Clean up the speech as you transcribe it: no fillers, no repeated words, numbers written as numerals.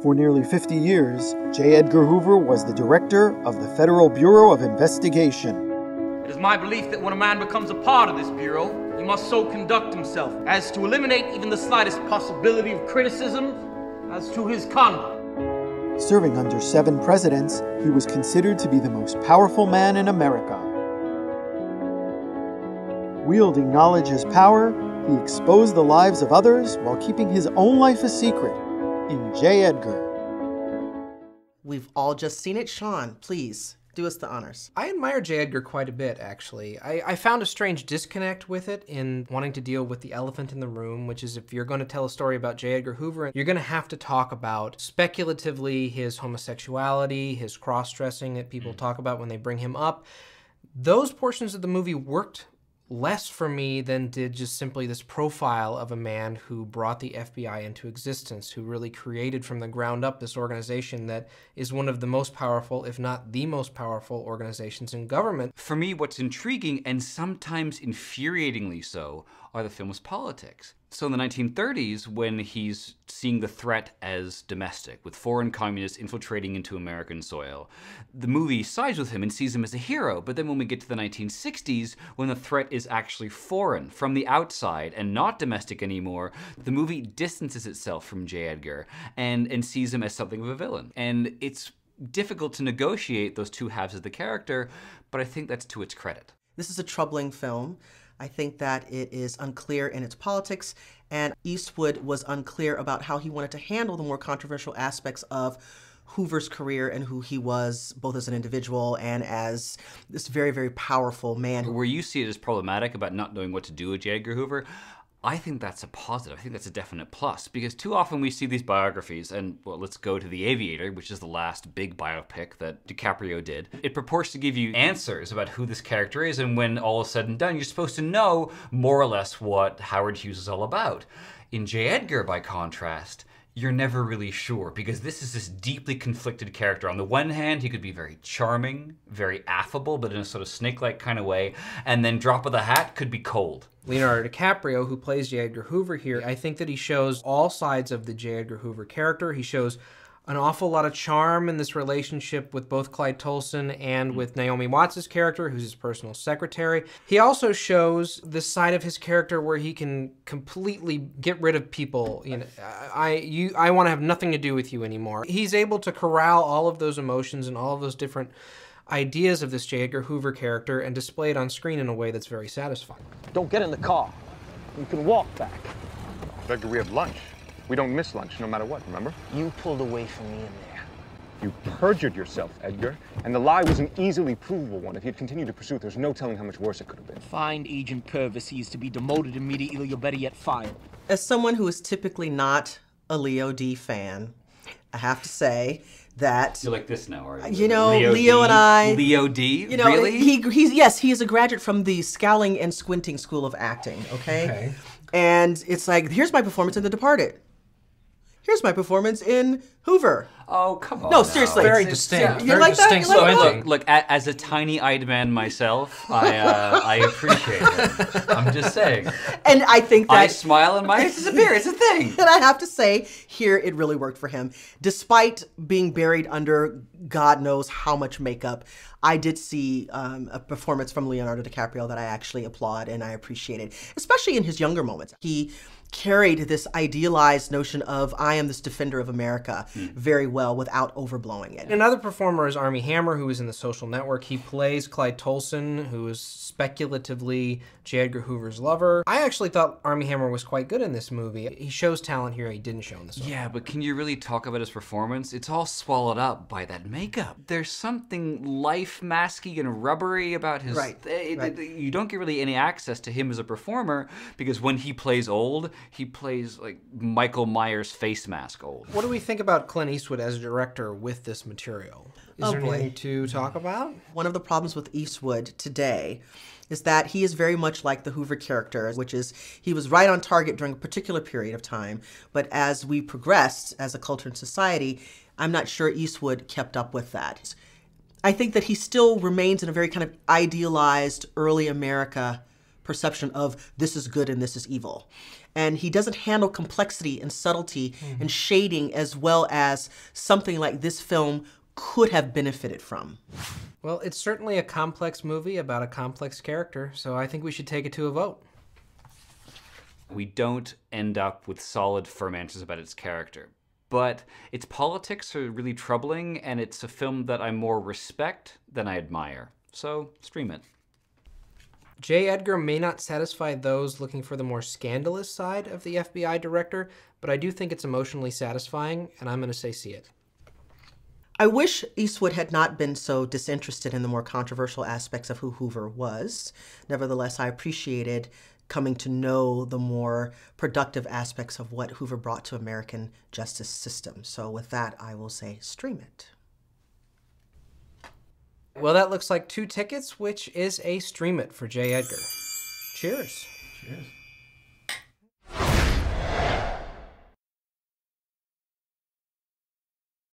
For nearly 50 years, J. Edgar Hoover was the director of the Federal Bureau of Investigation. It is my belief that when a man becomes a part of this bureau, he must so conduct himself as to eliminate even the slightest possibility of criticism as to his conduct. Serving under 7 presidents, he was considered to be the most powerful man in America. Wielding knowledge as power, he exposed the lives of others while keeping his own life a secret in J. Edgar. We've all just seen it. Sean, please, do us the honors. I admire J. Edgar quite a bit, actually. I found a strange disconnect with it in wanting to deal with the elephant in the room, which is if you're going to tell a story about J. Edgar Hoover, you're going to have to talk about speculatively his homosexuality, his cross-dressing that people talk about when they bring him up. Those portions of the movie worked less for me than did just simply this profile of a man who brought the FBI into existence, who really created from the ground up this organization that is one of the most powerful, if not the most powerful organizations in government. For me, what's intriguing, and sometimes infuriatingly so, are the film's politics. So in the 1930s, when he's seeing the threat as domestic, with foreign communists infiltrating into American soil, the movie sides with him and sees him as a hero. But then when we get to the 1960s, when the threat is actually foreign, from the outside, and not domestic anymore, the movie distances itself from J. Edgar and sees him as something of a villain. And it's difficult to negotiate those two halves of the character, but I think that's to its credit. This is a troubling film. I think that it is unclear in its politics, and Eastwood was unclear about how he wanted to handle the more controversial aspects of Hoover's career and who he was, both as an individual and as this very, very powerful man. Where you see it as problematic about not knowing what to do with J. Edgar Hoover, I think that's a positive. I think that's a definite plus, because too often we see these biographies, and well, let's go to The Aviator, which is the last big biopic that DiCaprio did. It purports to give you answers about who this character is, and when all is said and done, you're supposed to know more or less what Howard Hughes is all about. In J. Edgar, by contrast, you're never really sure, because this is this deeply conflicted character. On the one hand, he could be very charming, very affable, but in a sort of snake-like kind of way, and then drop of the hat could be cold. Leonardo DiCaprio, who plays J. Edgar Hoover here, I think that he shows all sides of the J. Edgar Hoover character. He shows an awful lot of charm in this relationship with both Clyde Tolson and with Naomi Watts' character, who's his personal secretary. He also shows this side of his character where he can completely get rid of people. You know, I want to have nothing to do with you anymore. He's able to corral all of those emotions and all of those different ideas of this J. Edgar Hoover character and display it on screen in a way that's very satisfying. Don't get in the car. You can walk back. Edgar, we have lunch. We don't miss lunch, no matter what, remember? You pulled away from me in there. You perjured yourself, Edgar, and the lie was an easily provable one. If you'd continued to pursue it, there's no telling how much worse it could have been. Find Agent Purvis. He is to be demoted immediately, or better yet, fired. As someone who is typically not a Leo D fan, I have to say that... You're like this now, are you? You know, Leo and I... Leo D? You know, really? Yes, he is a graduate from the Scowling and Squinting School of Acting, okay? And it's like, here's my performance in The Departed. Here's my performance in Hoover. Oh, come on. No, seriously. Very distinct. You like that? You like that? Look, as a tiny-eyed man myself, I appreciate it. I'm just saying. And I think that... I smile and my eyes disappear. It's a thing. And I have to say, here it really worked for him. Despite being buried under God knows how much makeup, I did see a performance from Leonardo DiCaprio that I actually applaud and I appreciated, especially in his younger moments. He carried this idealized notion of I am this defender of America very well without overblowing it. Another performer is Armie Hammer, who is in The Social Network. He plays Clyde Tolson, who is speculatively J. Edgar Hoover's lover. I actually thought Armie Hammer was quite good in this movie. He shows talent here he didn't show in this one. Yeah, but can you really talk about his performance? It's all swallowed up by that makeup. There's something life-masky and rubbery about his... Right. You don't get really any access to him as a performer, because when he plays old, he plays like Michael Myers face mask old. What do we think about Clint Eastwood as a director with this material? Is there anything to talk about? One of the problems with Eastwood today is that he is very much like the Hoover character, which is he was right on target during a particular period of time, but as we progressed as a culture and society, I'm not sure Eastwood kept up with that. I think that he still remains in a very kind of idealized early America perception of this is good and this is evil. and he doesn't handle complexity and subtlety and shading as well as something like this film could have benefited from. Well, it's certainly a complex movie about a complex character, so I think we should take it to a vote. We don't end up with solid, firm answers about its character. But its politics are really troubling, and it's a film that I more respect than I admire. So, stream it. J. Edgar may not satisfy those looking for the more scandalous side of the FBI director, but I do think it's emotionally satisfying, and I'm going to say see it. I wish Eastwood had not been so disinterested in the more controversial aspects of who Hoover was. Nevertheless, I appreciated coming to know the more productive aspects of what Hoover brought to American justice system. So with that, I will say stream it. Well, that looks like 2 tickets, which is a stream it for J. Edgar. Cheers. Cheers.